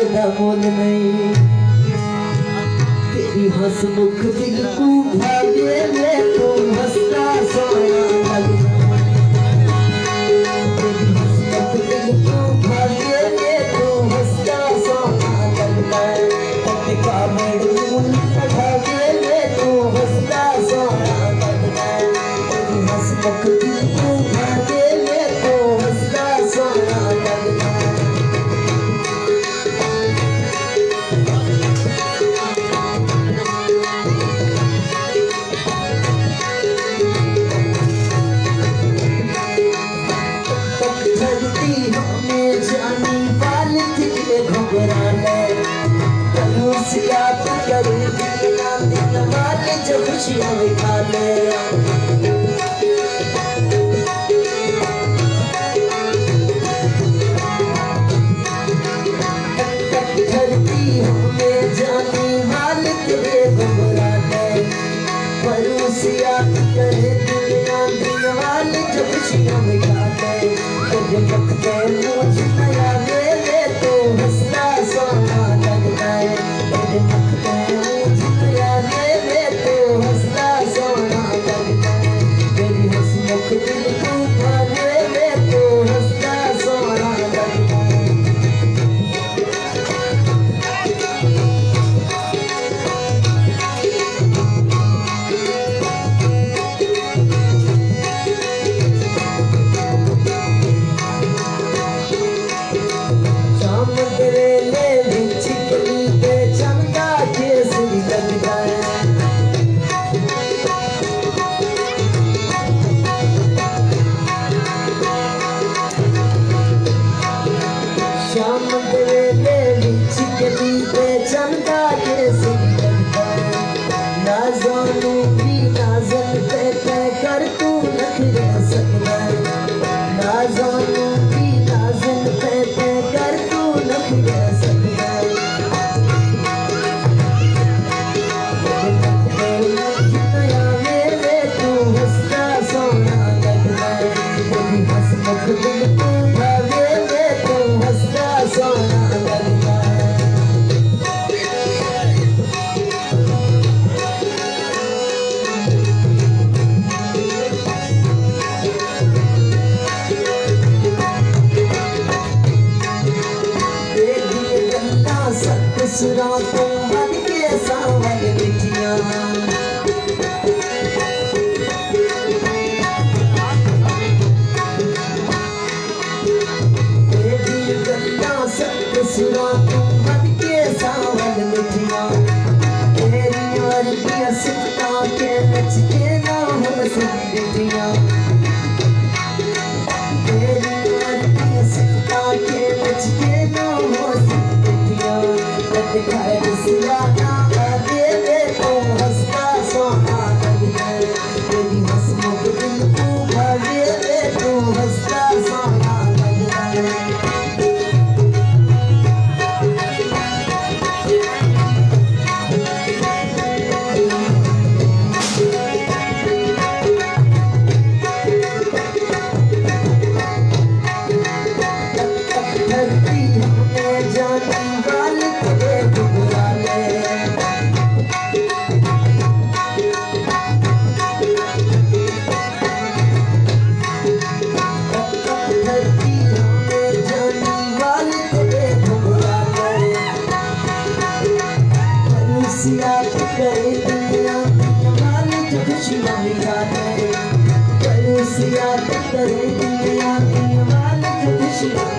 मोल नहीं तेरी हंसमुख दिल को भागे में तो हंसता सोया लगना तेरी हंसमुख दिल को भागे में तो हंसता सोया लगना पत्तिका मेड़ून भागे में तो हंसता सोया लगना तेरी हंसमुख दिल को भागे में तो हंसता सोया लगना खुशियां खा ले धरती हमें जाने हाल तेरे घबराने परोसिया करे दुनिया दीवाल जो खुशियां खा ले तेरे वक्त मुझ नया ले तो हंसता सोना लगता है तेरे वक्त मुझ नया ले तो हंसता सोना लगता है तेरी हंसमुख दिल को भागे ले तो हंसता सोना लगता है शाम तेरे बिच गली पे चमका के सिर लगता है शाम तेरे बिच गली पे चमका के सिर लगता है ना जानू भी नाज़न पे कर तू नखरे सकता है ना जानू भी नाज़न पे कर तू नखरे सकता है नया मेरे तू हंसता सोना लगता है तेरी हंसमुख दिल को भागे ले तू हंसता सोना लगता है सुरा तो मन के सावन बिटिया तेरी गन्ना सत्य सुरा तो मन के सावन बिटिया तेरी यार की सिफता के नच के ना हम सब बिटिया तेरी यार की सिफता के नच के ना हम सब बिटिया दिखाए सियाना आगे ले तो हंसता सोना लगता है तेरी हंसमुख दिल को भागे ले तो हंसता सोना लगता है धरती हमें जाने वाली तेरे घबराने धरती हमें जाने वाली तेरे घबराने परोसिया करे दुनिया वाली जो खुशियां खाने परोसिया करे दुनिया वाली जो खुशियां